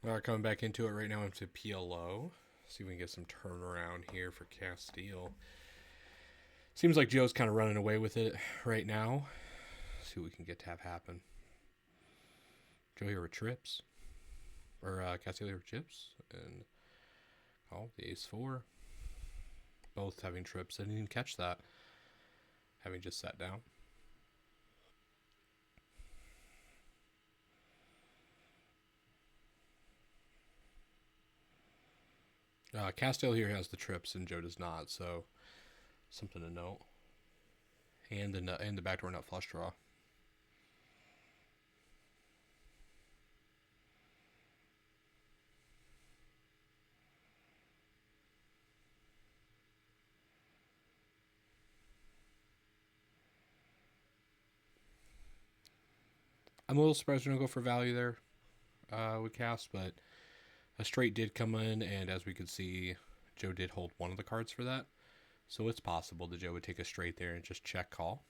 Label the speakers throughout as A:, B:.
A: All right, coming back into it right now into PLO. See if we can get some turnaround here for Castile. Seems like Joe's kind of running away with it right now. See what we can get to have happen. Joe here with trips. Or Castile here with chips. And the ace four. Both having trips. I didn't even catch that. Having just sat down. Castile here has the trips and Joe does not, so something to note. And the backdoor nut flush draw. I'm a little surprised we don't go for value there with cast, but a straight did come in, and as we could see, Joe did hold one of the cards for that. So it's possible that Joe would take a straight there and just check call.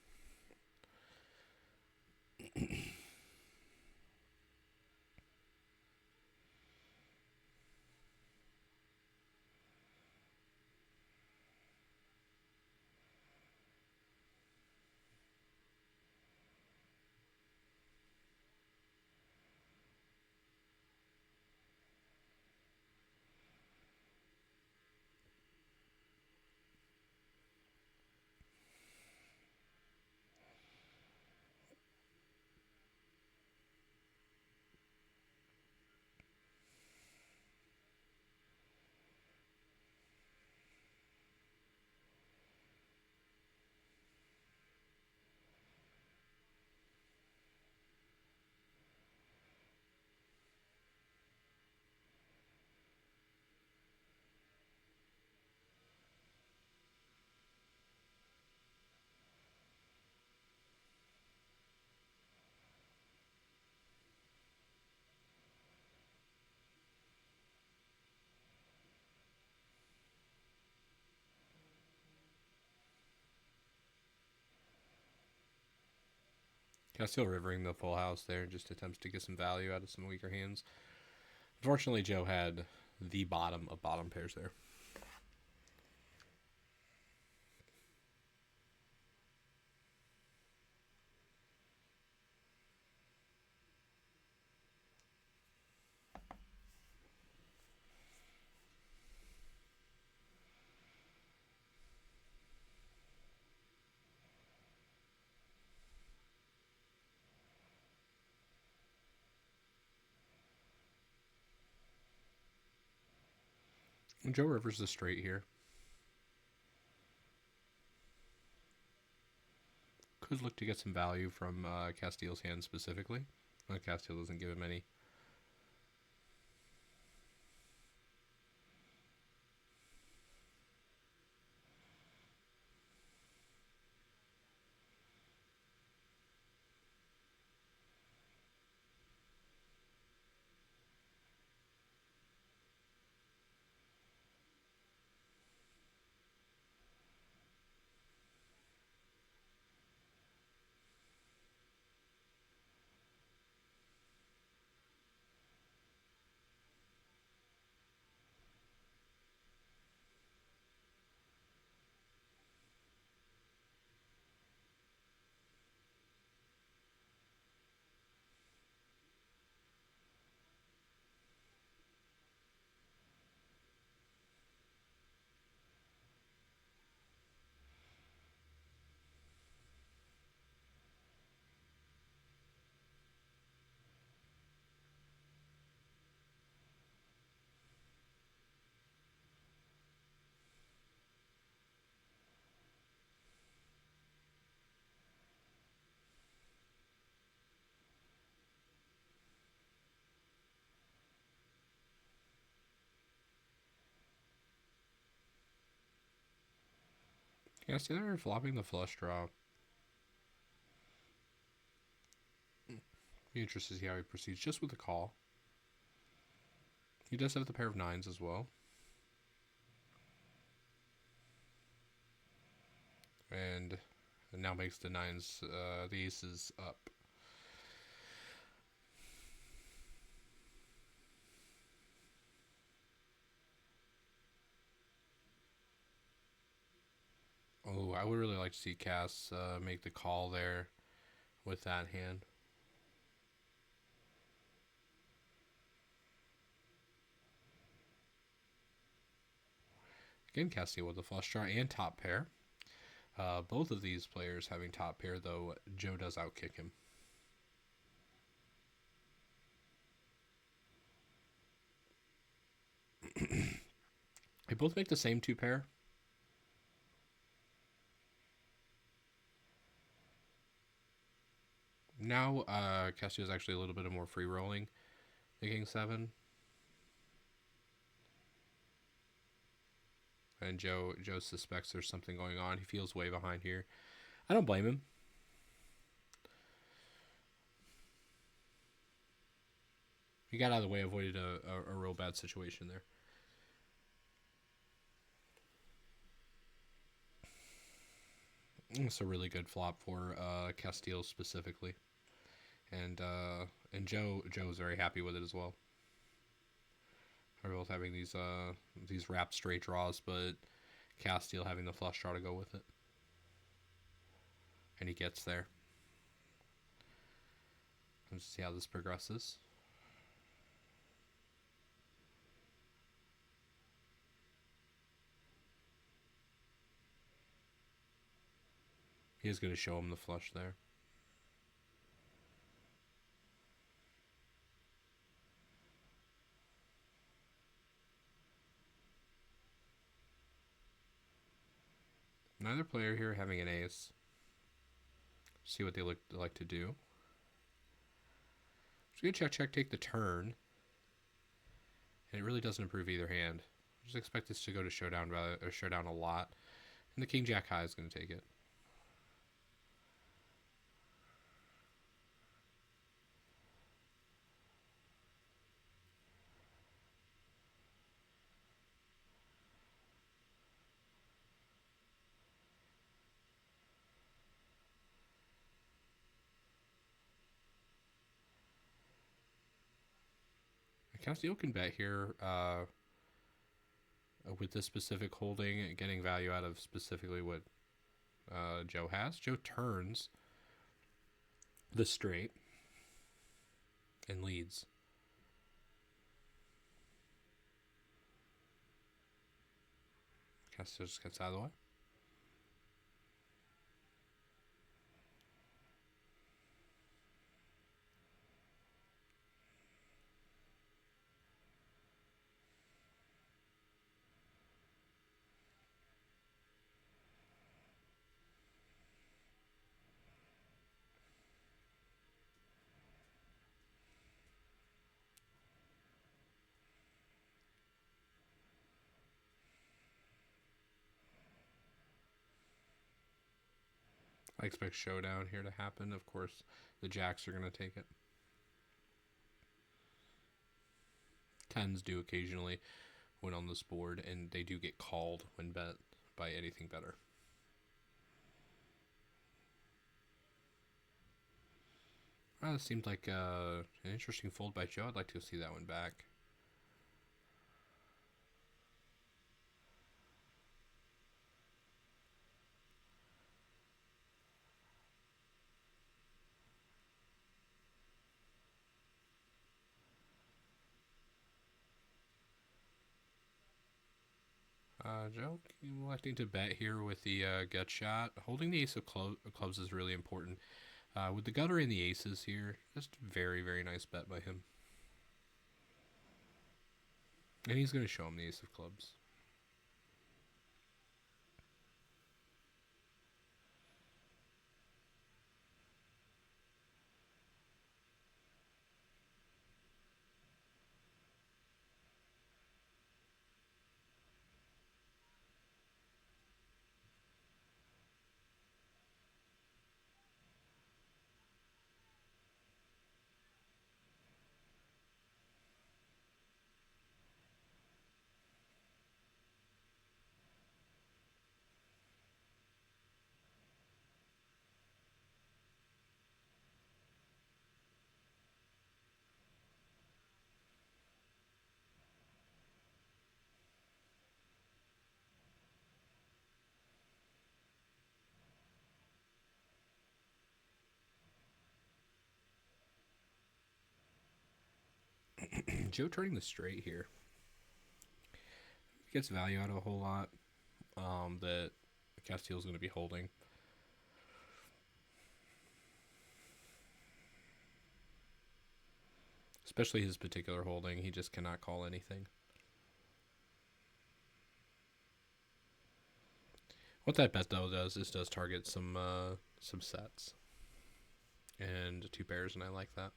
A: Castile rivering the full house there, just attempts to get some value out of some weaker hands. Unfortunately, Joe had the bottom of bottom pairs there. And Joe rivers the straight here. Could look to get some value from Castile's hand specifically. Castile doesn't give him any. Castile are flopping the flush draw. Be interested to see how he proceeds just with the call. He does have the pair of nines as well. And now makes the nines, the aces up. would really like to see Cass make the call there with that hand. Again, Castiel with the flush draw and top pair. Both of these players having top pair, though Joe does outkick him. They both make the same two pair. Now, Castiel is actually a little bit more free rolling, making 7. And Joe suspects there's something going on. He feels way behind here. I don't blame him. He got out of the way, avoided a real bad situation there. It's a really good flop for Castiel specifically. And Joe's very happy with it as well. They're both having these wrap straight draws, but Castiel having the flush draw to go with it. And he gets there. Let's see how this progresses. He is going to show him the flush there. Neither player here having an ace. See what they like to do. Just gonna check, take the turn. And it really doesn't improve either hand. Just expect this to go to showdown a lot. And the King Jack High is gonna take it. Castiel can bet here with this specific holding, getting value out of specifically what Joe has. Joe turns the straight and leads. Castiel just gets out of the way. I expect showdown here to happen. Of course, the jacks are going to take it. Tens do occasionally win on this board, and they do get called when bet by anything better. This seemed like an interesting fold by Joe. I'd like to see that one back. Joe electing to bet here with the gut shot. Holding the ace of clubs is really important. With the gutter and the aces here, just very, very nice bet by him. And he's going to show him the ace of clubs. Joe turning the straight here. Gets value out of a whole lot that Castile's going to be holding. Especially his particular holding. He just cannot call anything. What that bet, though, does target some sets. And 2 pairs, and I like that.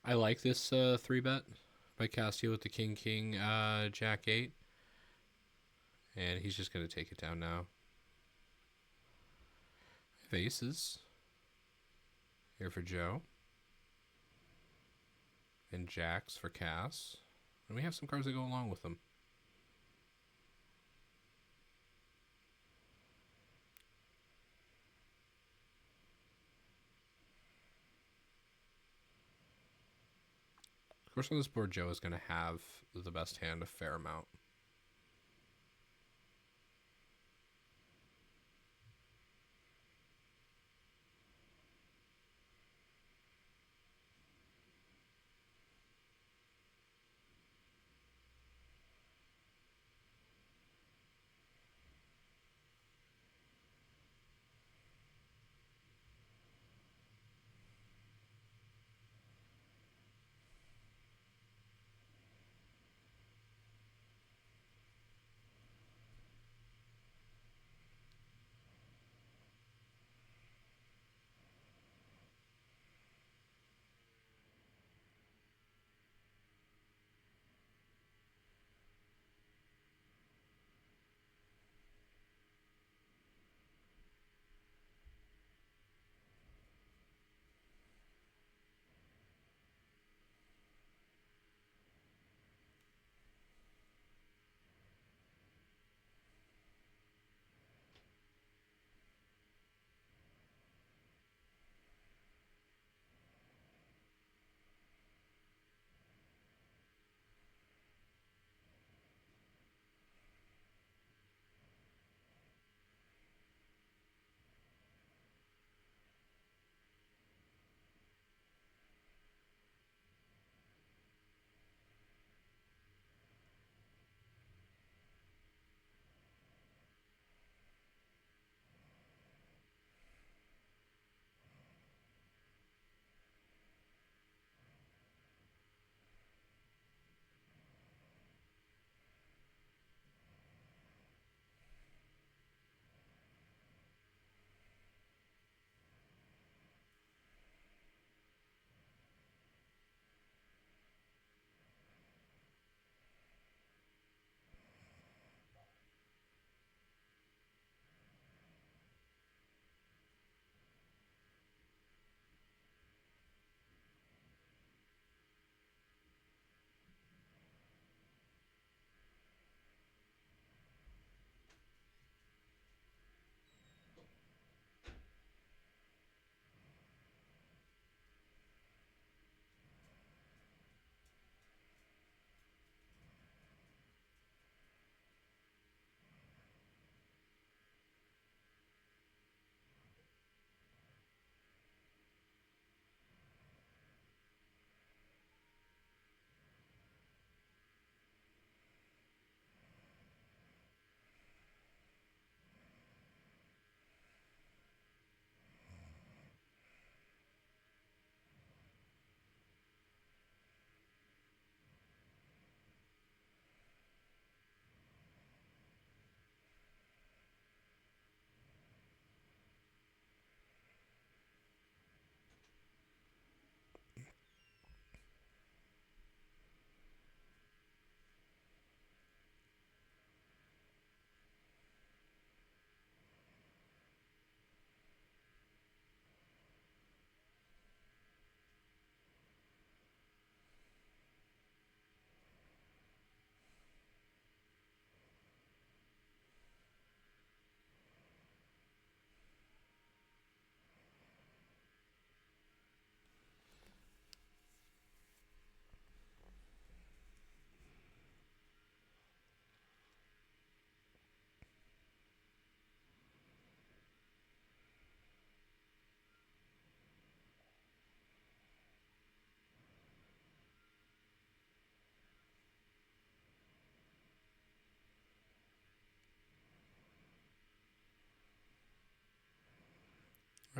A: I like this 3-bet by Castile with the King, King, Jack 8. And he's just going to take it down now. I have aces here for Joe. And jacks for Cass. And we have some cards that go along with them. Of course, on this board, Joe is going to have the best hand a fair amount.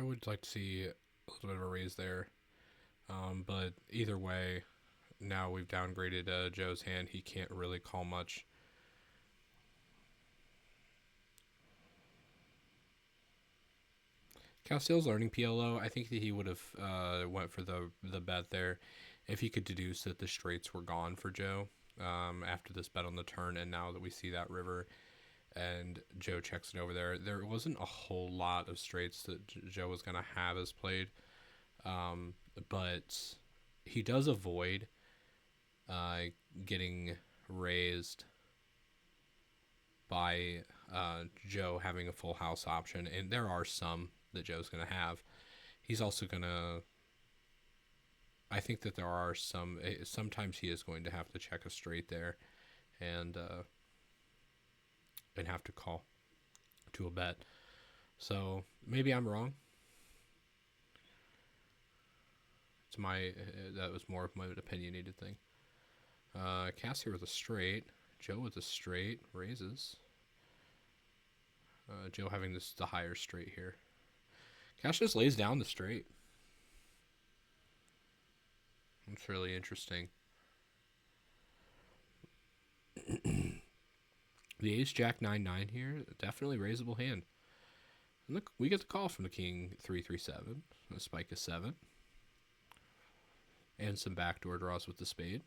A: I would like to see a little bit of a raise there. But either way, now we've downgraded Joe's hand. He can't really call much. Castiel's learning PLO. I think that he would have went for the bet there if he could deduce that the straights were gone for Joe after this bet on the turn. And now that we see that river and Joe checks it over there wasn't a whole lot of straights that Joe was going to have as played. But he does avoid getting raised by Joe having a full house option, and there are some that Joe's going to have. He's also going to, I think that there are sometimes he is going to have to check a straight there and have to call to a bet. So maybe I'm wrong. That was more of my opinionated thing. Cass here with a straight. Joe with a straight. Raises. Joe having the higher straight here. Cash just lays down the straight. It's really interesting. The ace jack 9-9 here. Definitely raisable hand. And look, we get the call from the king 3-3-7. The spike is 7. And some backdoor draws with the spade.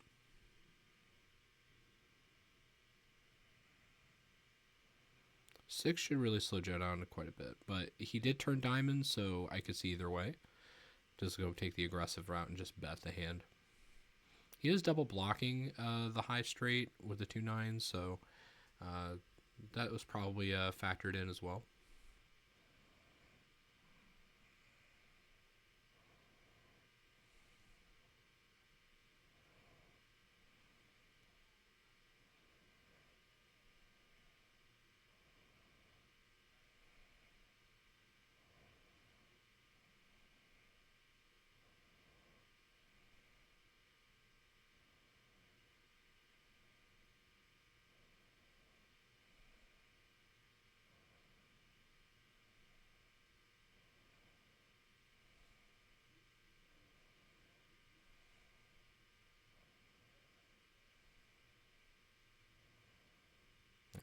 A: Six should really slow Joe down quite a bit. But he did turn diamonds, so I could see either way. Just go take the aggressive route and just bet the hand. He is double blocking the high straight with the 2-9s, so that was probably factored in as well.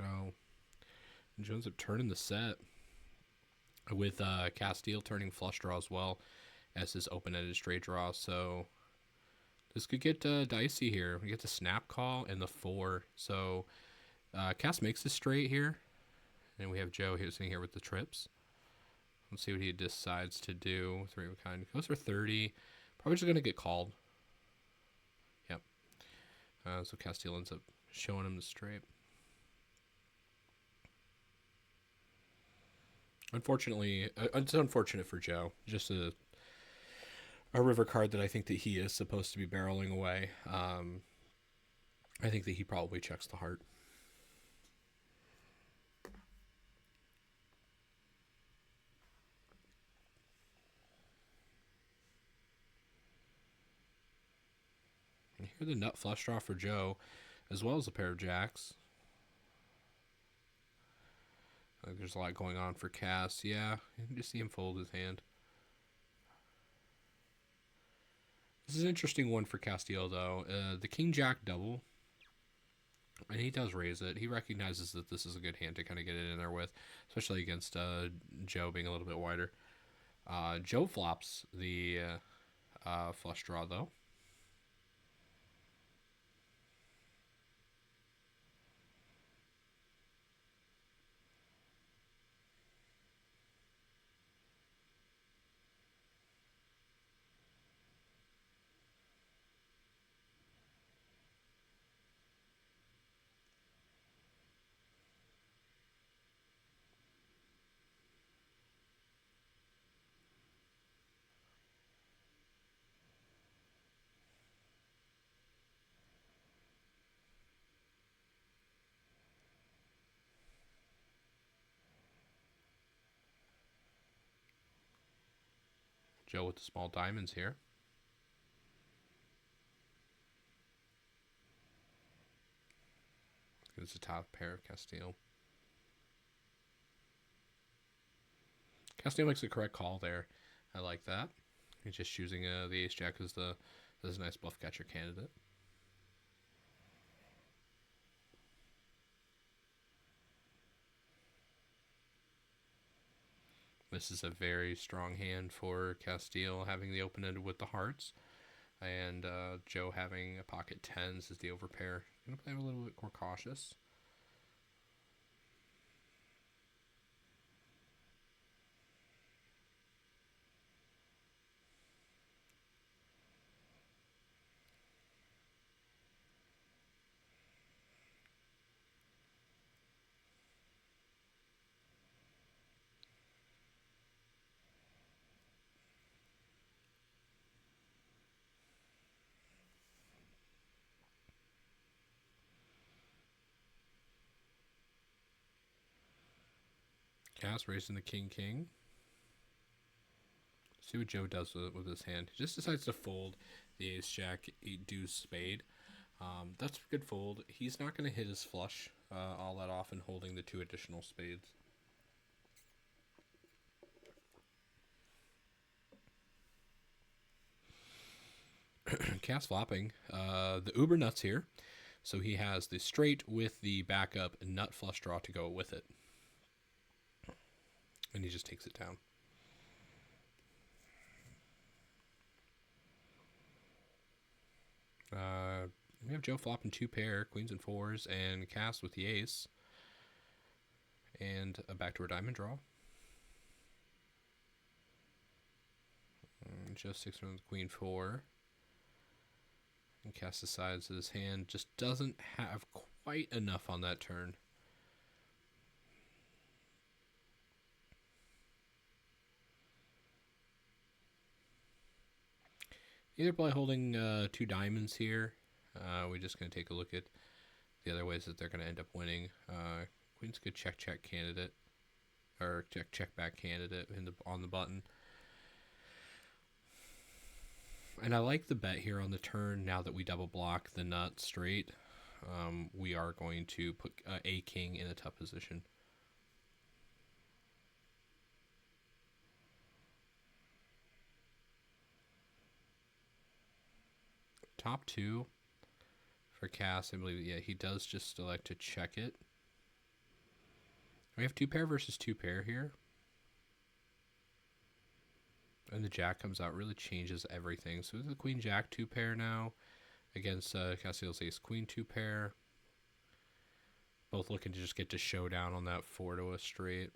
A: Oh, Joe ends up turning the set with Castile turning flush draw as well as his open-ended straight draw. So this could get dicey here. We get the snap call and the 4. So Cass makes this straight here, and we have Joe here sitting here with the trips. Let's see what he decides to do. 3 of a kind goes for 30. Probably just gonna get called. Yep. So Castile ends up showing him the straight. Unfortunately, it's unfortunate for Joe. Just a river card that I think that he is supposed to be barreling away. I think that he probably checks the heart. And here the nut flush draw for Joe, as well as a pair of jacks. I think there's a lot going on for Cass. Yeah, you can just see him fold his hand. This is an interesting one for Castillo, though. The king-jack double, and he does raise it. He recognizes that this is a good hand to kind of get it in there with, especially against Joe being a little bit wider. Joe flops the flush draw, though. Joe with the small diamonds here. It's the top pair of Castillo. Castillo makes the correct call there. I like that. He's just choosing the ace jack as a nice bluff catcher candidate. This is a very strong hand for Castile, having the open-ended with the hearts, and Joe having a pocket tens as the overpair. Gonna play a little bit more cautious. Cass raising the king. See what Joe does with his hand. He just decides to fold the ace jack, 8 deuce spade. That's a good fold. He's not going to hit his flush all that often, holding the 2 additional spades. Cass flopping the uber nuts here. So he has the straight with the backup nut flush draw to go with it. And he just takes it down. We have Joe flopping 2 pair, queens and 4s, and Cass with the ace. And a backdoor diamond draw. And Joe 6 on the queen 4. And Cass decides that his hand just doesn't have quite enough on that turn. Either play holding 2 diamonds here. We're just going to take a look at the other ways that they're going to end up winning. Queen's a good check candidate, or check back candidate on the button. And I like the bet here on the turn. Now that we double block the nut straight, we are going to put a king in a tough position. Top 2 for Cass, I believe. Yeah, he does just elect to check it. We have 2 pair versus 2 pair here. And the jack comes out, really changes everything. So it's the queen jack 2 pair now against Castile's ace queen 2 pair. Both looking to just get to showdown on that 4 to a straight.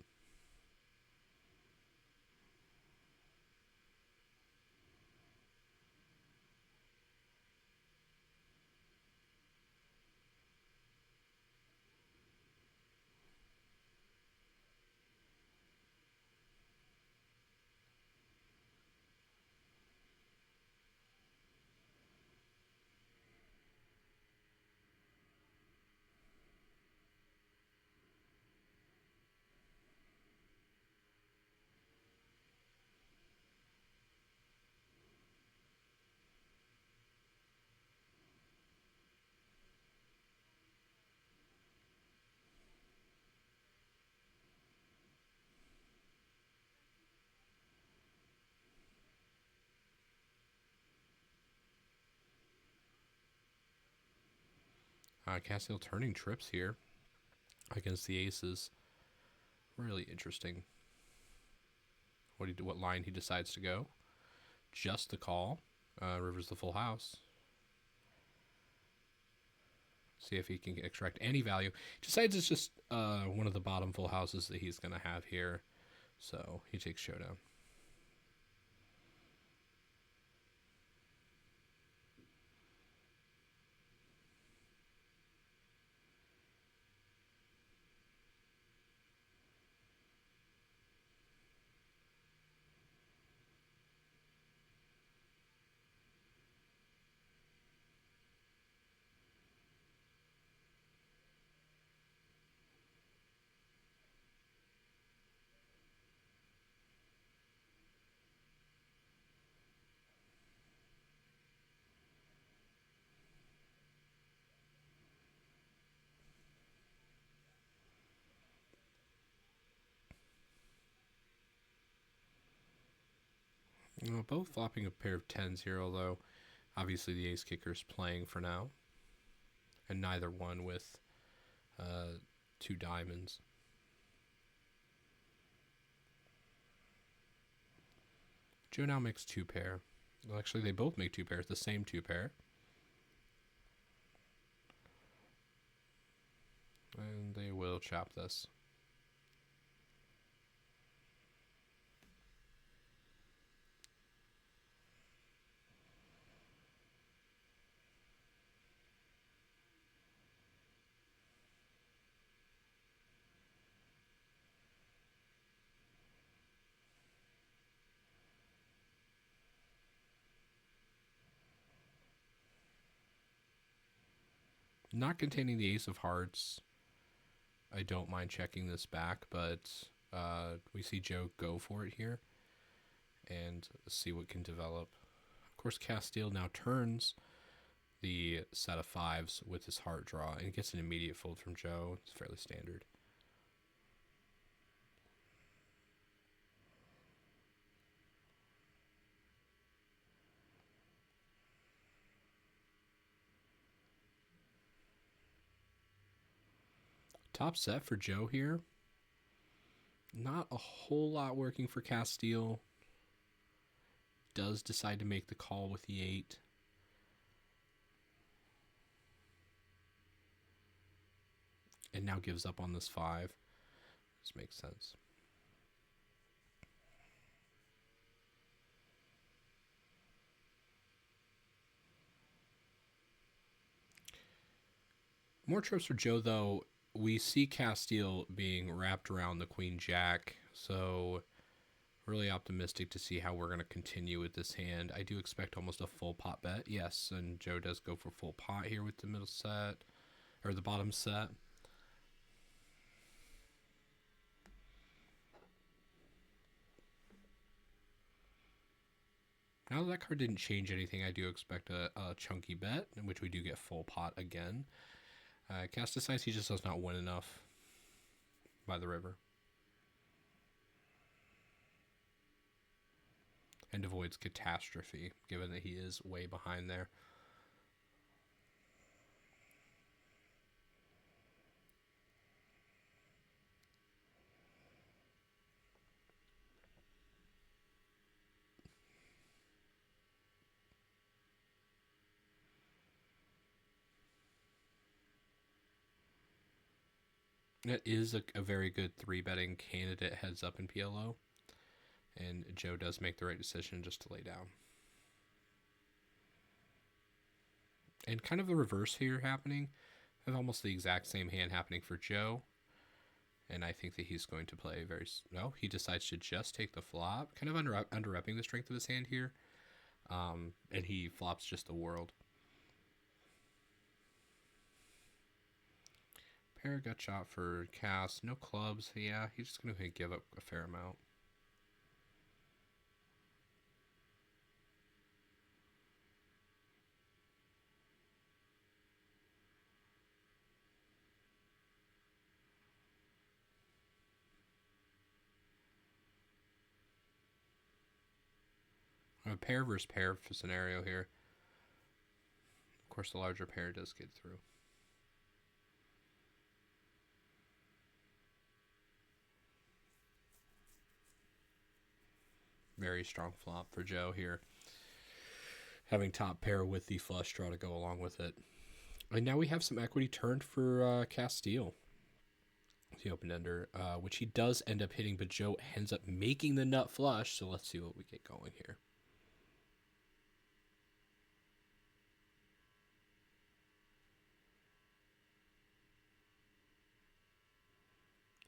A: Castile turning trips here against the aces. Really interesting. What line he decides to go. Just the call. River's the full house. See if he can extract any value. Decides it's just one of the bottom full houses that he's going to have here. So he takes showdown. Both flopping a pair of 10s here, although obviously the ace kicker's playing for now. And neither one with 2 diamonds. Joe now makes 2 pair. Well, actually, they both make 2 pairs, the same 2 pair. And they will chop this. Not containing the ace of hearts, I don't mind checking this back, but we see Joe go for it here and see what can develop. Of course, Castile now turns the set of 5s with his heart draw and gets an immediate fold from Joe. It's fairly standard. Top set for Joe here. Not a whole lot working for Castile. Does decide to make the call with the 8. And now gives up on this 5. This makes sense. More trips for Joe, though. We see Castile being wrapped around the Queen Jack, so really optimistic to see how we're going to continue with this hand. I do expect almost a full pot bet, yes, and Joe does go for full pot here with the middle set, or the bottom set. Now that card didn't change anything, I do expect a chunky bet, in which we do get full pot again. Cass decides he just does not win enough by the river. And avoids catastrophe, given that he is way behind there. That is a very good 3-betting candidate heads up in PLO. And Joe does make the right decision just to lay down. And kind of the reverse here happening. I have almost the exact same hand happening for Joe. And I think that he's going to play very... No, he decides to just take the flop. Kind of under-repping the strength of his hand here. And he flops just the world. Pair gut shot for Cass. No clubs. Yeah, he's just going to give up a fair amount. A pair versus pair scenario here. Of course, the larger pair does get through. Very strong flop for Joe here. Having top pair with the flush draw to go along with it. And now we have some equity turned for Castile. The open ender, which he does end up hitting, but Joe ends up making the nut flush. So let's see what we get going here.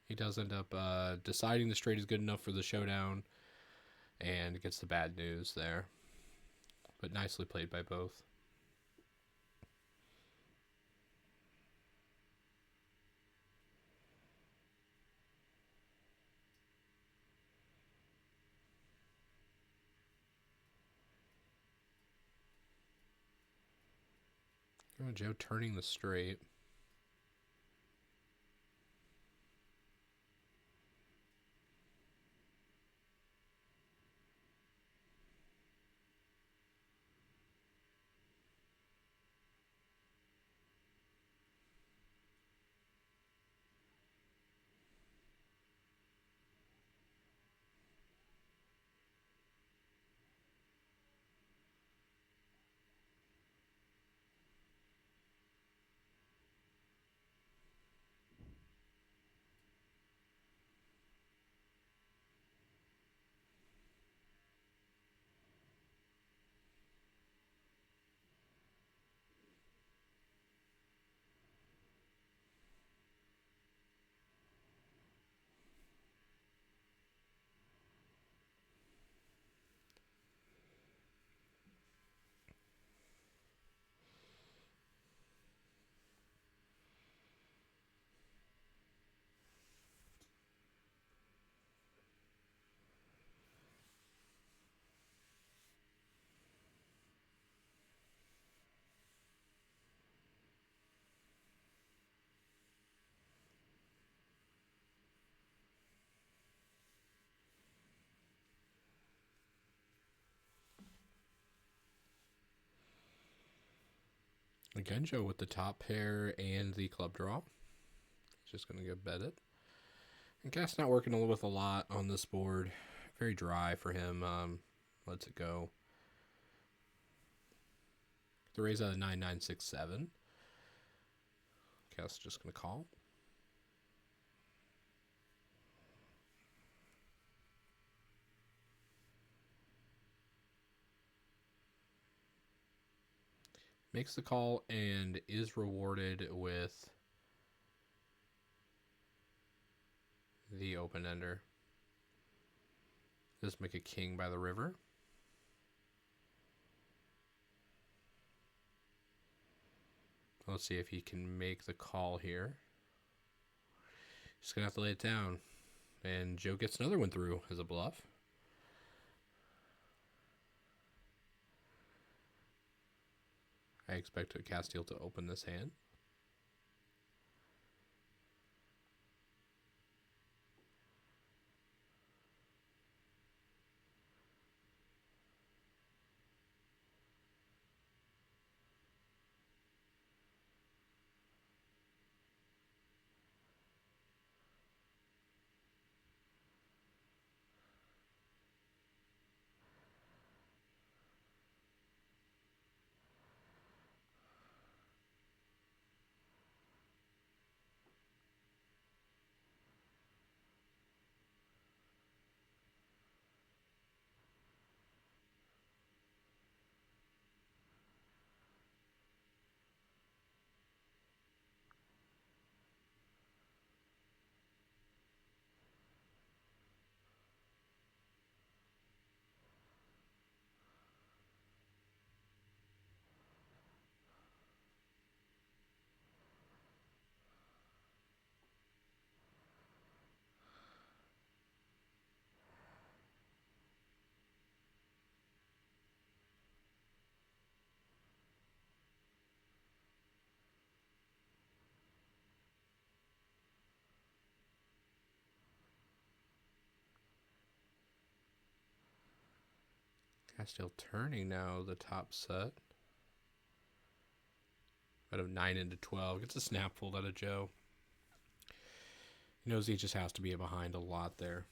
A: He does end up deciding the straight is good enough for the showdown and gets the bad news there. But nicely played by both. Oh, Joe turning the straight. Again, Joe with the top pair and the club draw. Just going to go bet it. And Cast's not working with a lot on this board. Very dry for him. Lets it go. The raise out of 9967. Cast's just going to call. Makes the call and is rewarded with the open ender. Just make a king by the river. Let's see if he can make the call here. He's going to have to lay it down. And Joe gets another one through as a bluff. I expect Castile to open this hand. Castile turning now the top set. Out of 9 into 12. Gets a snap fold out of Joe. He knows he just has to be behind a lot there.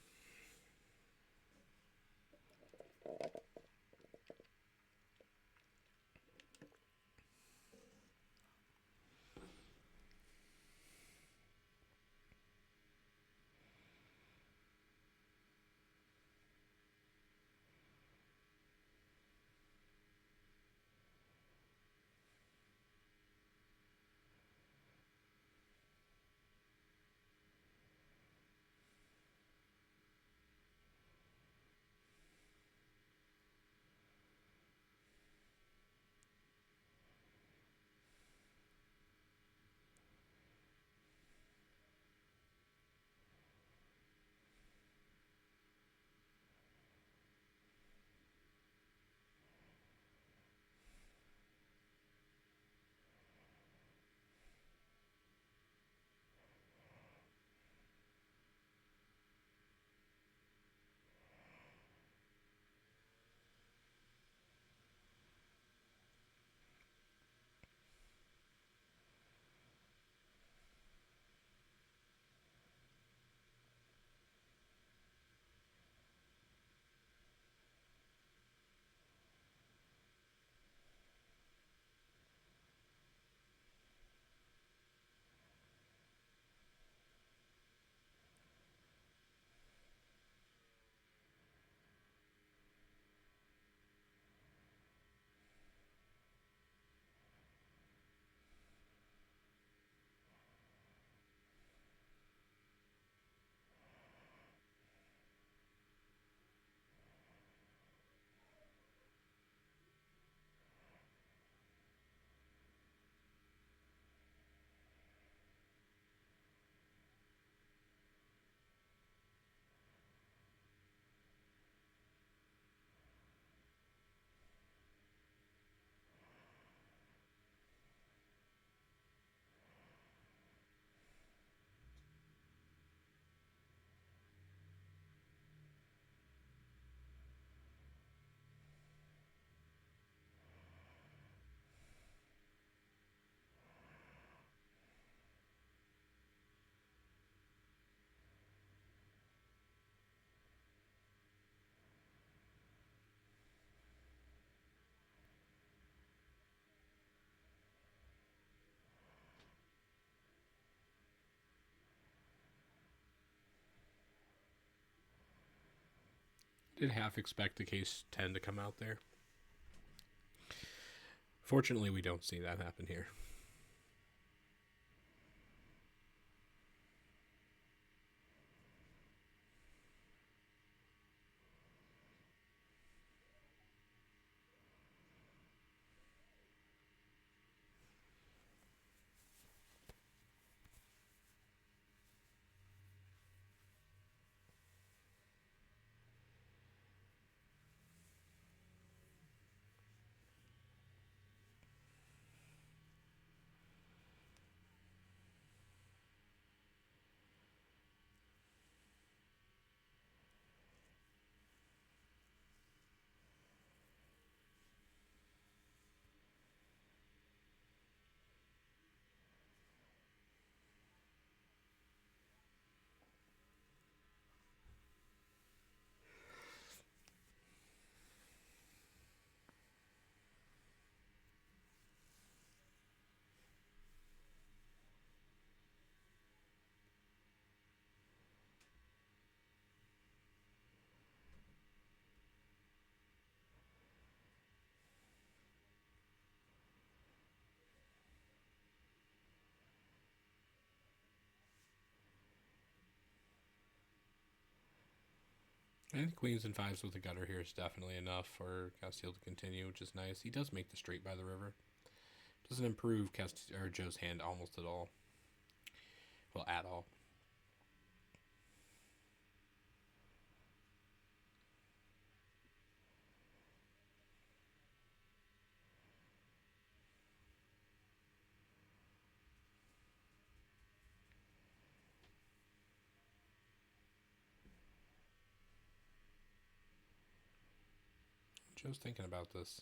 A: did half expect the case 10 to come out there. Fortunately, we don't see that happen here. I think queens and fives with the gutter here is definitely enough for Castile to continue, which is nice. He does make the straight by the river. Doesn't improve Joe's hand almost at all. Well, at all. Joe's thinking about this.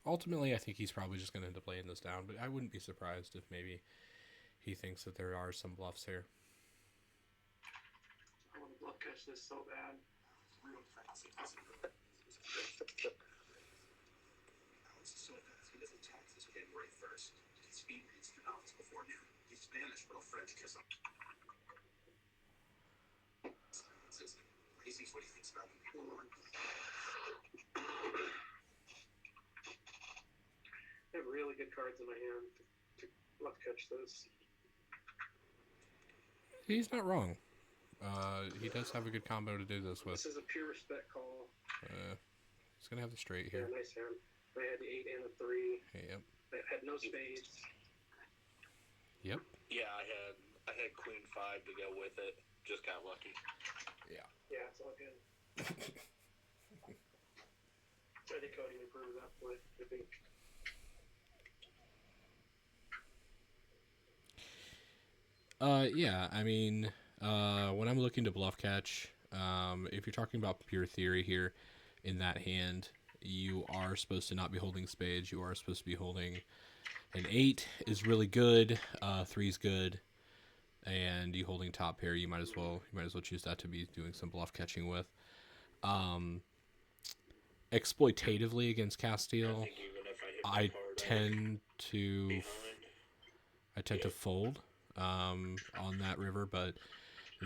A: Ultimately, I think he's probably just going to end up laying this down, but I wouldn't be surprised if maybe he thinks that there are some bluffs here.
B: I want to bluff catch this so bad. Real fast. He doesn't tax his kid right first. Speed reads the novels beforehand. He's Spanish, but French kiss him. He sees what he thinks about him. I have really good cards in my hand to bluff catch this.
A: He's not wrong. He does have a good combo to do this with.
B: This is a pure respect call.
A: He's going to have the straight here.
B: Yeah, nice hand. I had the 8 and the 3.
A: Yep.
B: I had no spades.
A: Yep.
C: Yeah, I had queen 5 to go with it. Just got lucky.
A: Yeah.
B: Yeah, it's all good. I think Cody improved that play, I think.
A: Yeah, I mean, when I'm looking to bluff catch, if you're talking about pure theory here, in that hand, you are supposed to not be holding spades. You are supposed to be holding an 8 is really good. 3 is good, and you holding top pair, you might as well choose that to be doing some bluff catching with. Exploitatively against Castile, I tend to fold on that river, but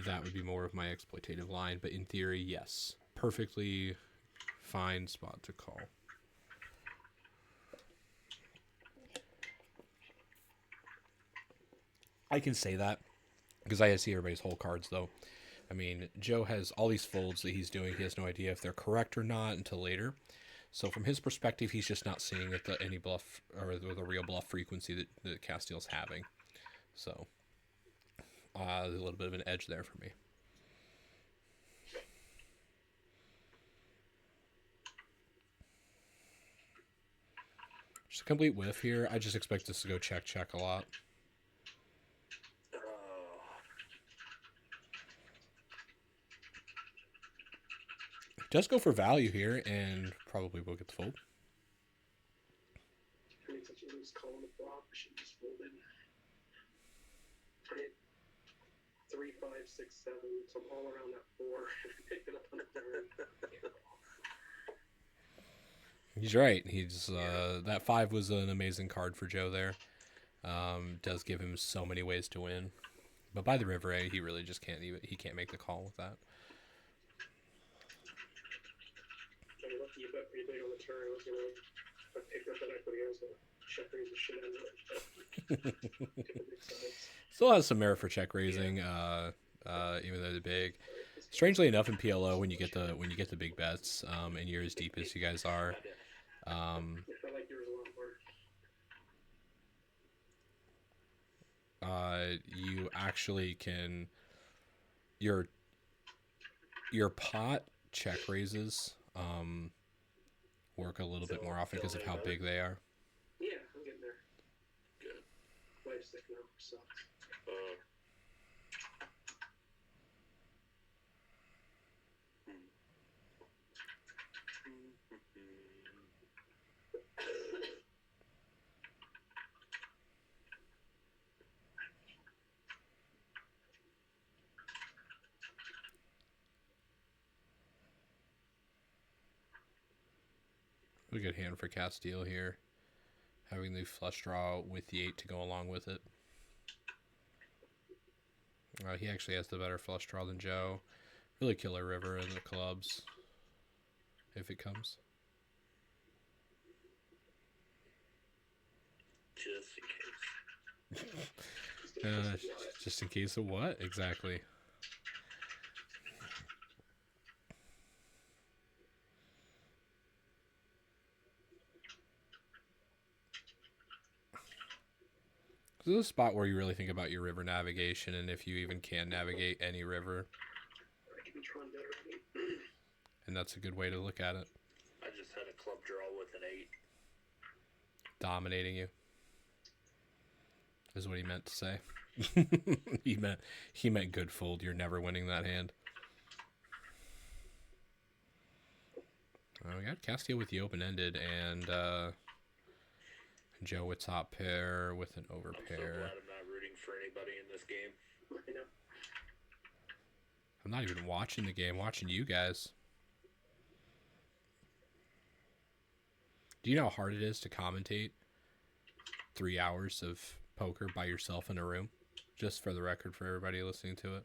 A: that would be more of my exploitative line. But in theory, yes, perfectly fine spot to call. I can say that because I see everybody's whole cards, though. I mean, Joe has all these folds that he's doing. He has no idea if they're correct or not until later. So from his perspective, he's just not seeing it any bluff or the real bluff frequency that Castile's having. So there's a little bit of an edge there for me. Just a complete whiff here. I just expect this to go check a lot. Does go for value here, and probably will get the fold.
B: I made such a loose call on the flop. I should just fold it. I hit 3, 5, 6, 7, so I'm all around that 4. Picked it up on the third.
A: He's right. He's that 5 was an amazing card for Joe there. Does give him so many ways to win, But by the river, he really just can't make the call with that.
B: I mean, lucky you bet pretty big on the turn. I was gonna, if I picked up that equity, I was gonna check raise the shit out of it. Take the big sides.
A: Still has some merit for check raising, even though they're big. Strangely enough, in PLO, when you get the big bets, and you're as deep as you guys are,
B: I felt like yours a lot more.
A: you actually can your pot check raises work a little bit more often because of how big they are.
B: Yeah, I'm getting there.
C: Good.
B: Life's sick now. Sucks.
A: A good hand for Castile here, having the flush draw with the 8 to go along with it. He actually has the better flush draw than Joe. Really killer river in the clubs, if it comes.
C: Just in case.
A: Just in case of what exactly? This is a spot where you really think about your river navigation and if you even can navigate any river.
B: I can be trying better.
A: And that's a good way to look at it.
C: I just had a club draw with an 8.
A: Dominating you is what he meant to say. he meant good fold. You're never winning that hand. We got Castile with the open-ended and Joe with top pair with an over
C: I'm
A: pair.
C: so glad I'm not rooting for anybody in this game.
B: I know.
A: I'm not even watching the game. I'm watching you guys. Do you know how hard it is to commentate 3 hours of poker by yourself in a room? Just for the record, for everybody listening to it.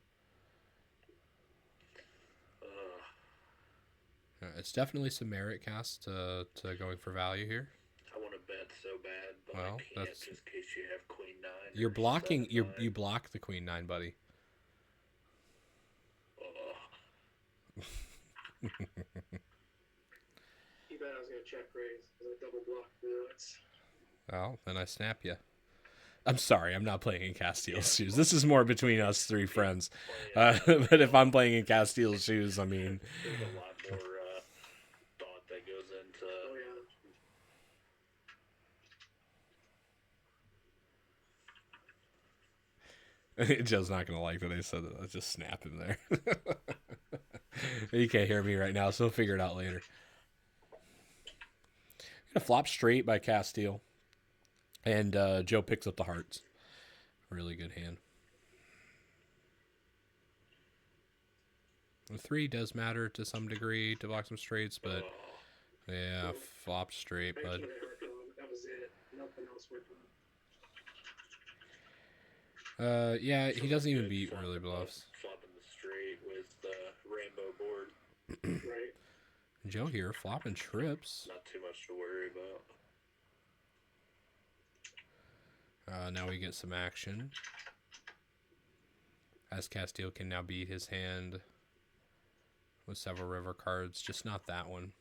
A: It's definitely some merit cast to going for value here.
C: I want to bet so bad, but
A: Well,
C: I can't
A: that's
C: just in case you have Queen 9.
A: you're
C: or
A: blocking
C: 7-9.
A: you block the Queen 9, buddy.
B: You bet I was gonna check raise because I double blocked the nuts.
A: Well, then I snap you. I'm sorry, I'm not playing in Castile's shoes. This is more between us three friends. But if I'm playing in Castile's shoes, I mean...
C: There's a lot more thought that goes into...
B: Oh, yeah.
A: Joe's not going to like that I said that. I'll just snap him there. You can't hear me right now, so we'll figure it out later. A flop straight by Castile. And Joe picks up the hearts. Really good hand. The 3 does matter to some degree to block some straights, but yeah, flop straight, bud.
B: That was it. Nothing else worked.
A: Yeah, he doesn't even beat early bluffs.
C: Flopping the straight with the rainbow board.
B: Right.
A: Joe here, flopping trips.
C: Not too much to worry about.
A: Now we get some action. As Castile can now beat his hand with several river cards, just not that one.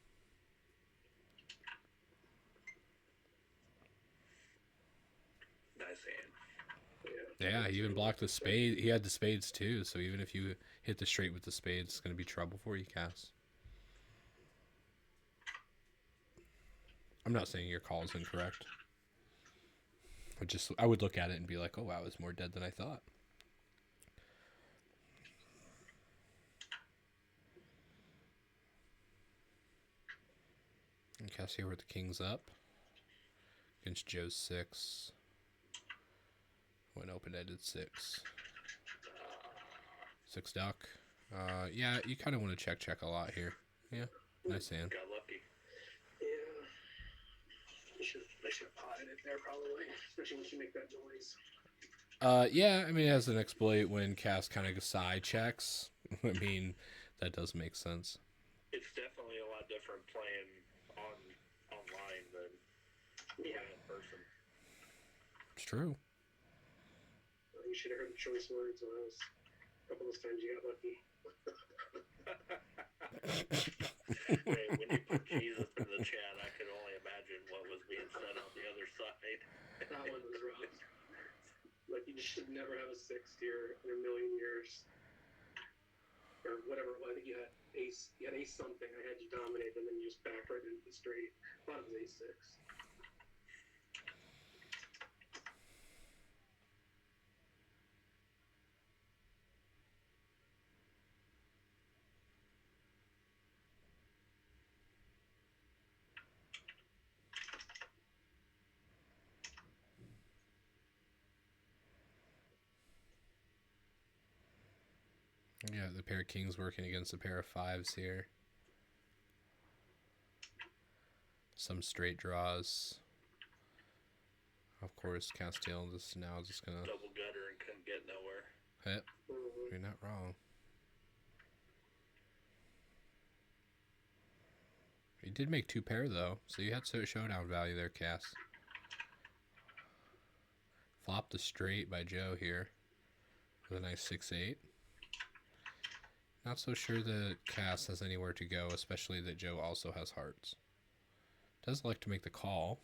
C: Nice hand.
A: Yeah, he even blocked the spade. He had the spades too, so even if you hit the straight with the spades, it's going to be trouble for you, Cass. I'm not saying your call is incorrect. I would look at it and be like, oh wow, it's more dead than I thought. And Cass here with the kings up against Joe's 6. When open-ended 6. 6 duck. Yeah, you kind of want to check a lot here. Yeah, nice hand.
C: Got lucky.
B: Yeah. I should have potted it there probably, especially once you make that noise.
A: Yeah, I mean, it has an exploit when cast kind of side checks. I mean, that does make sense.
C: It's definitely a lot different playing online than playing in person.
A: It's true.
B: You should have heard the choice words when I was a couple of those times you got lucky.
C: Hey, when you put Jesus in the chat, I could only imagine what was being said on the other side.
B: That one was rough. Like, you just should never have a 6 here in a million years. Or whatever it was. I think you had ace something. I had you dominate, and then you just backed right into the straight. I thought it was ace 6.
A: Yeah, the pair of kings working against a pair of fives here. Some straight draws. Of course, Castile is now just gonna
C: double gutter and couldn't get nowhere.
A: Yep, you're not wrong. You did make 2 pair though, so you had showdown value there, Cass. Flop the straight by Joe here with a nice 6-8. Not so sure that Cass has anywhere to go, especially that Joe also has hearts. Does like to make the call,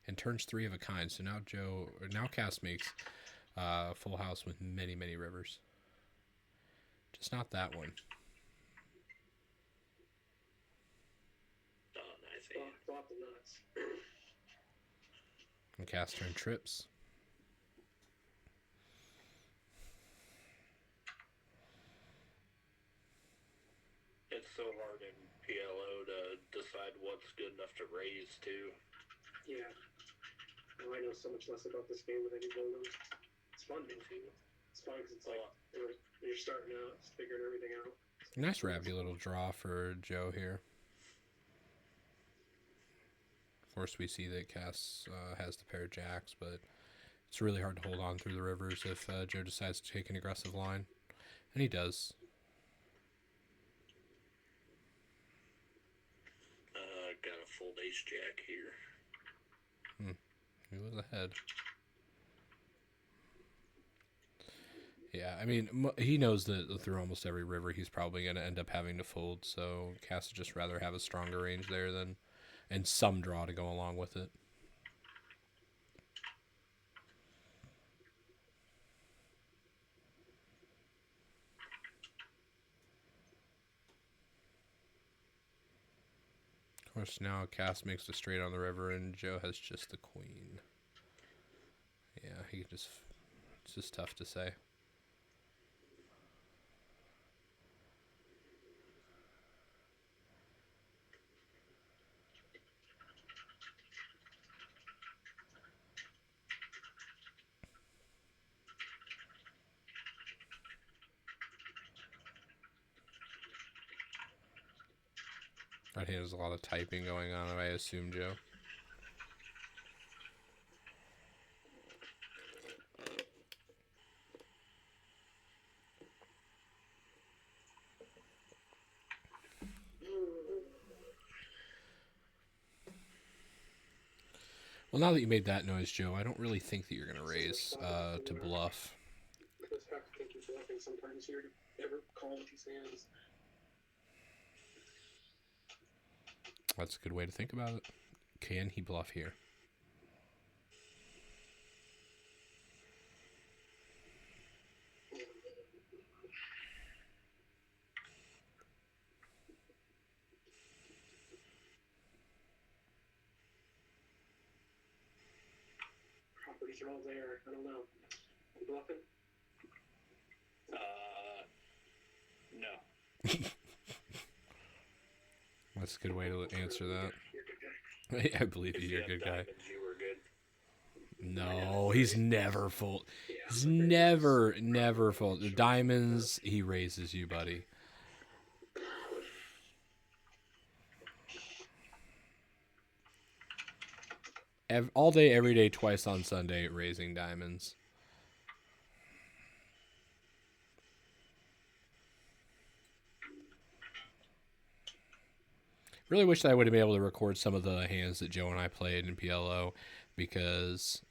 A: and turns 3 of a kind. So now Cass makes full house with many rivers. Just not that one.
C: Oh, nice.
B: Flop the nuts.
A: And Cass turn trips.
C: It's so hard in PLO to decide what's good enough to raise, too.
B: Yeah. Oh, I know so much less about this game than I do Golden. It's fun, too. It's fun because it's like you're starting out, just figuring everything out.
A: Nice wrappy little draw for Joe here. Of course, we see that Cass has the pair of jacks, but it's really hard to hold on through the rivers if Joe decides to take an aggressive line. And he does.
C: Got a full ace jack here.
A: He was ahead. Yeah, I mean, he knows that through almost every river he's probably going to end up having to fold, so Cass would just rather have a stronger range there and some draw to go along with it. Of course, now Cass makes a straight on the river, and Joe has just the queen. Yeah, it's just tough to say. I think there's a lot of typing going on, I assume, Joe. Well, now that you made that noise, Joe, I don't really think that you're going to raise to bluff.
B: I just have to think you're bluffing sometimes here to ever call with these hands.
A: That's a good way to think about it. Can he bluff here?
B: Properties are all there. I don't know. You bluffing?
C: No.
A: That's a good way to answer that.
B: You're a good guy.
A: I believe you're a good guy.
C: Diamonds, you were good.
A: No, he's never full. He's never full. The diamonds, he raises you, buddy. All day, every day, twice on Sunday, raising diamonds. Really wish that I would have been able to record some of the hands that Joe and I played in PLO, because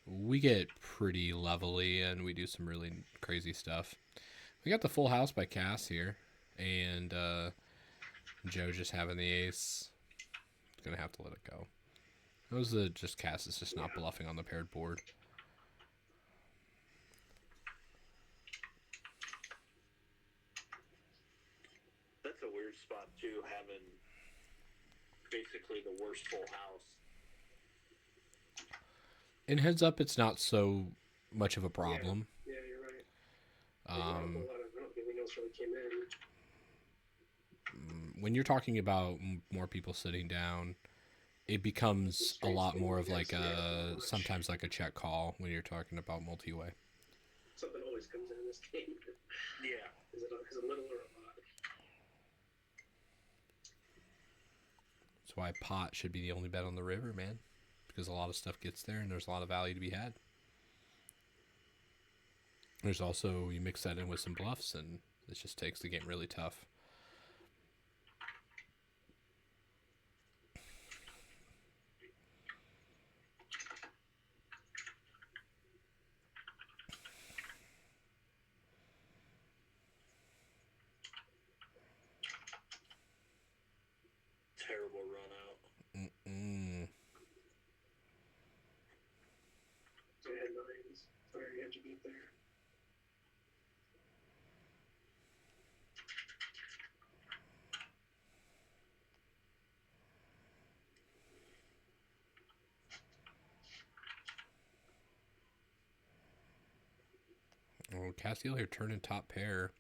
A: we get pretty levelly and we do some really crazy stuff. We got the full house by Cass here, and Joe just having the ace. Gonna have to let it go. That was just Cass is just not bluffing on the paired board.
C: That's a weird spot too, having basically the worst full house.
A: In heads up, it's not so much of a problem.
B: Yeah, you're right. I don't think anything else really came in.
A: When you're talking about more people sitting down, it becomes a lot more of like sometimes like a check call when you're talking about multi-way.
B: Something always comes in this game.
C: Yeah.
B: Is it a little or a lot?
A: That's why pot should be the only bet on the river, man. Because a lot of stuff gets there and there's a lot of value to be had. There's also, you mix that in with some bluffs and it just takes the game really tough.
C: Terrible run out.
B: So I had nines. Sorry, you had to beat there.
A: Oh, Castiel here turning top pair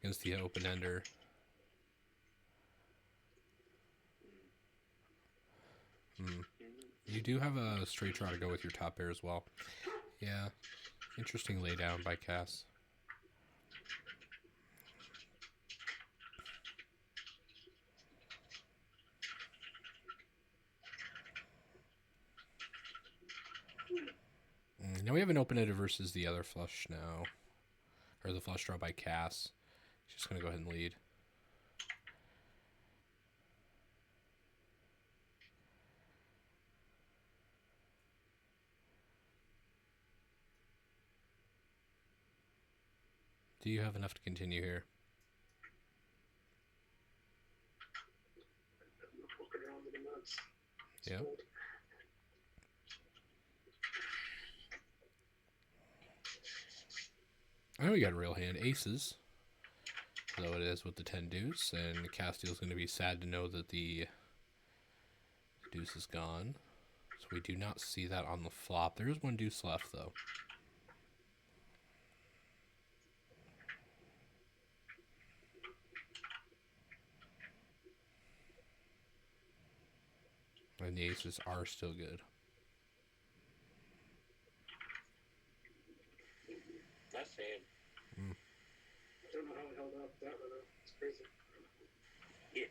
A: against the open ender. You do have a straight draw to go with your top pair as well. Yeah. Interesting laydown by Cass. Now we have an open ender versus the other flush now. Or the flush draw by Cass. He's just going to go ahead and lead. Do you have enough to continue here?
B: I'm walking around with the nuts.
A: Yeah. I know we got a real hand. Aces. Though it is with the 10 deuce. And Castiel's going to be sad to know that the deuce is gone. So we do not see that on the flop. There is one deuce left, though. And the aces are still good.
C: Nice hand.
B: I don't know how it held up that one. It's crazy.
C: Yeah.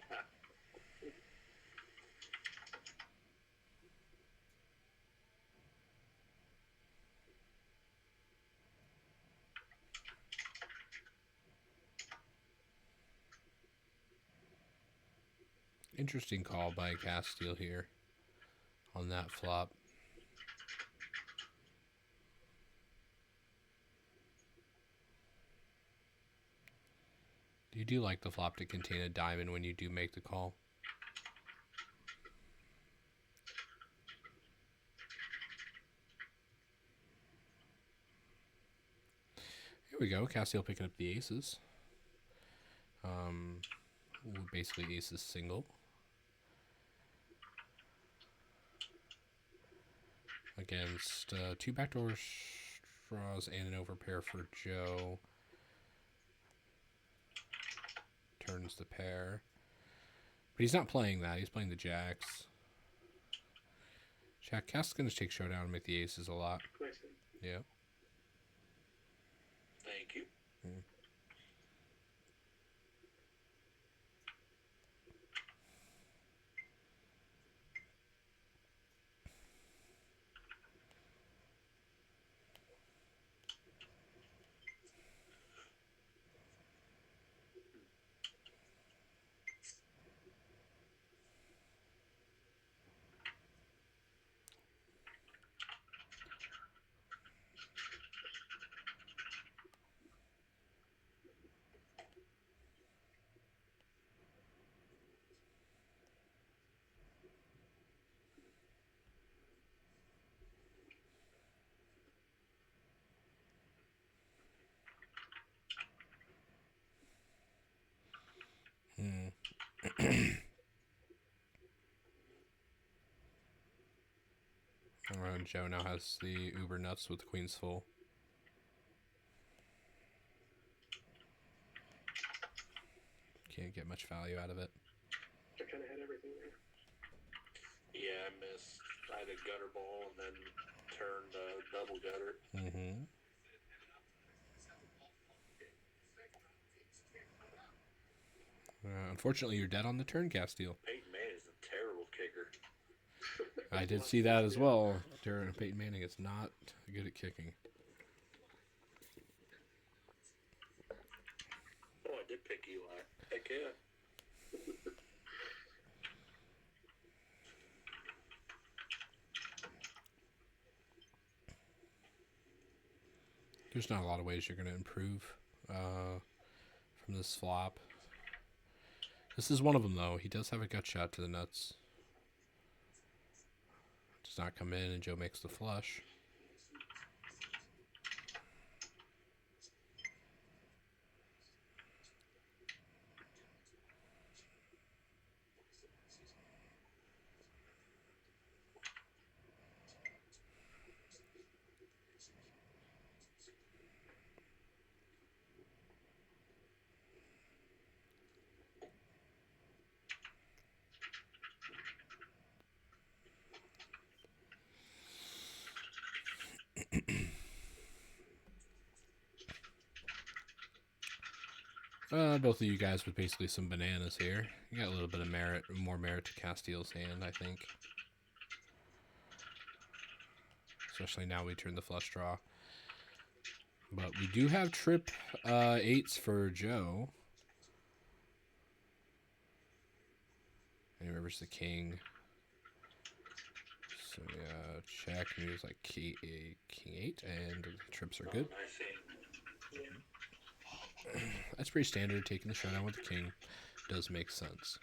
A: Interesting call by Castiel here on that flop. You do like the flop to contain a diamond when you do make the call. Here we go. Castiel picking up the aces. Basically aces single. Against two backdoor straws and an overpair for Joe. Turns the pair. But he's not playing that. He's playing the jacks. Jack Cass is going to take showdown and make the aces a lot. Yeah.
C: Thank you.
A: Joe now has the uber nuts with queens full. Can't get much value out of it.
B: I kind of had everything there.
C: Yeah, I missed. I had a gutter ball and then turned double gutter.
A: Mm-hmm. Unfortunately, you're dead on the turn, Castile.
C: Peyton Manning is a terrible kicker.
A: I did see that as well. Peyton Manning is not good at kicking.
C: Oh, I did pick Eli. Heck yeah.
A: There's not a lot of ways you're going to improve from this flop. This is one of them, though. He does have a gut shot to the nuts. Does not come in, and Joe makes the flush. Both of you guys with basically some bananas here. You got a little bit of more merit to Castile's hand, I think. Especially now we turn the flush draw. But we do have trip 8s for Joe. And he rivers the king. So yeah, check. And he was like king 8, and the trips are good.
C: I see.
A: That's pretty standard. Taking the showdown with the king does make sense.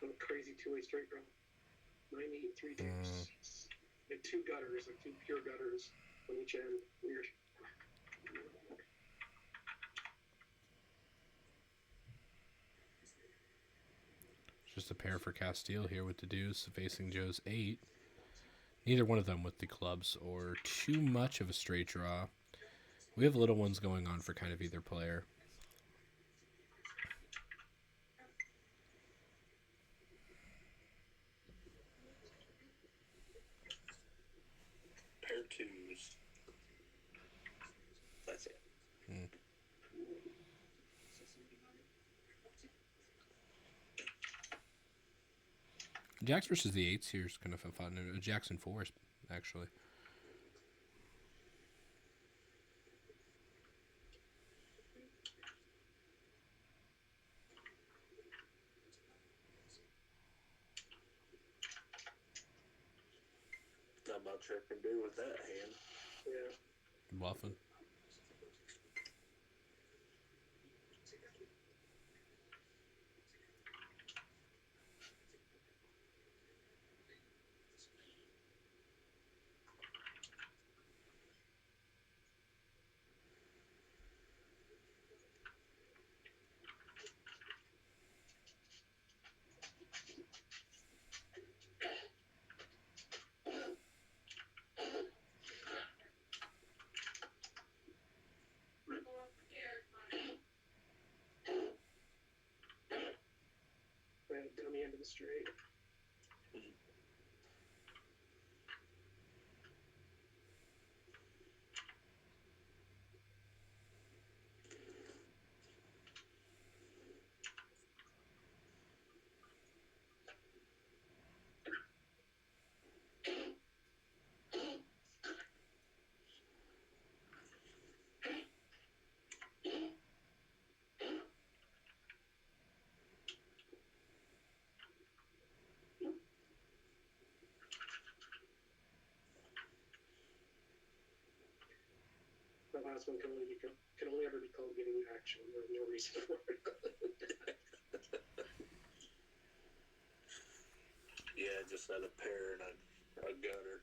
B: It's a crazy two-way straight draw. 9-8, 3 deuce. And 2 gutters, like 2 pure gutters on each end. Weird.
A: Just a pair for Castile here with the deuce facing Joe's 8. Neither one of them with the clubs or too much of a straight draw. We have little ones going on for kind of either player.
C: Pair twos. That's it.
A: Jacks versus the 8s here is kind of fun. Jacks and 4s, actually.
C: Not much I can do with that hand.
B: Yeah.
A: Bluffing.
B: Dummy end of the straight. The last one can only ever be called getting action. There's no reason for it.
C: Yeah, just had a pair and a gunner.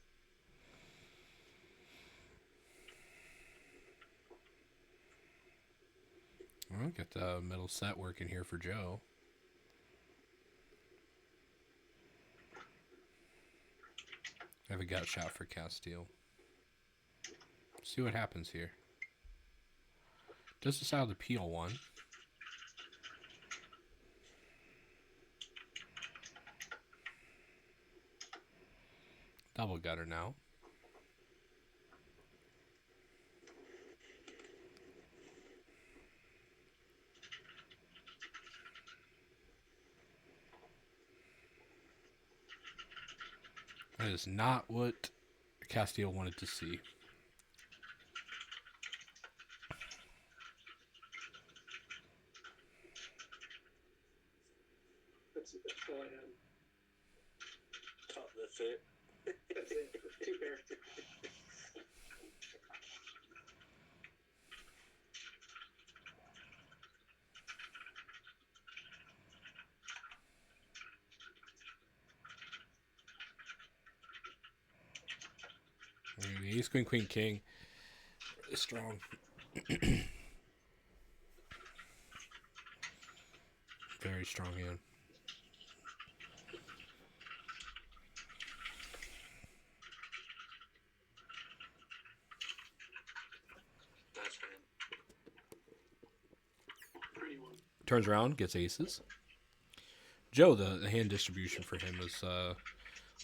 A: Well, got the middle set working here for Joe. I have a gut shot for Castile. See what happens here. Does decide to peel one. Double gutter now. That is not what Castile wanted to see.
B: That's all I had.
C: Top, that's it.
B: That's it. 2 pair.
A: Ace, queen, queen, king. Really strong. Very strong hand.
C: That's him.
B: Pretty one.
A: Turns around, gets aces. Joe, the hand distribution for him is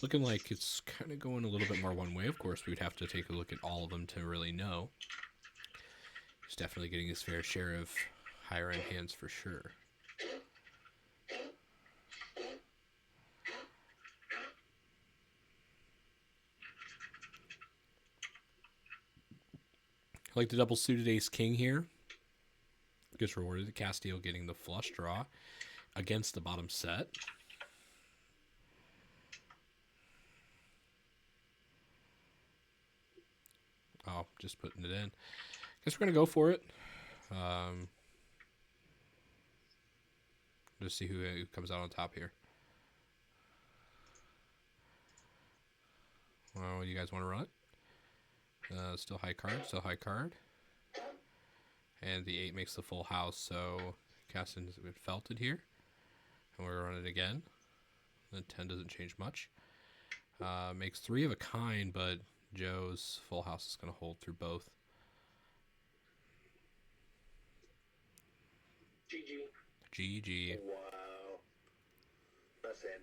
A: looking like it's kind of going a little bit more one way. Of course, we'd have to take a look at all of them to really know. He's definitely getting his fair share of higher end hands for sure. I like the double suited ace king here. Gets rewarded. Castile getting the flush draw against the bottom set. Oh, just putting it in. Guess we're going to go for it. Just see who comes out on top here. Well, you guys want to run it? Still high card. And the 8 makes the full house, so Caston's been felted here. And we're running it again. The 10 doesn't change much. Makes 3 of a kind, but Joe's full house is going to hold through both. GG.
C: Wow. That's him.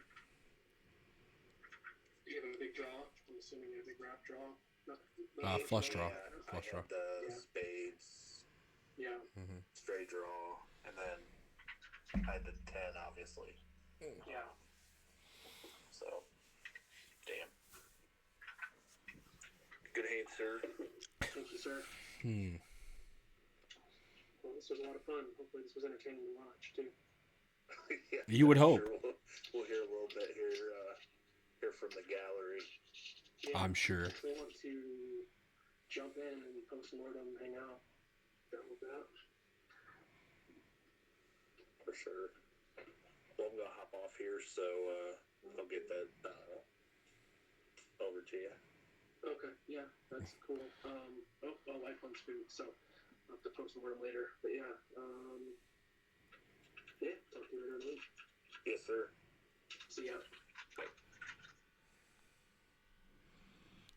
B: You have a big draw. I'm assuming you have a big wrap draw.
A: Flush draw.
C: Yeah,
A: Flush draw.
C: The
B: Yeah.
C: spades,
B: Yeah.
C: straight draw, and then I had the 10, obviously.
B: Yeah.
C: So, damn. Good hand, sir.
B: Thank you, sir. Well, this was a lot of fun. Hopefully this was entertaining to watch, too.
C: Yeah,
A: You would hope.
C: sure we'll hear a little bit here from the gallery.
B: Yeah.
A: I'm sure.
B: If they want to jump in and post-mortem, hang out, down with that.
C: For sure. Well, I'm going to hop off here, so I'll get that over to you.
B: Okay, yeah, that's cool. Life one's food, so I'll have to post mortem later. But yeah, talk to you later in the week.
C: Yes, sir.
B: See ya.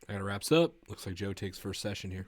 A: That wraps up. Looks like Joe takes first session here.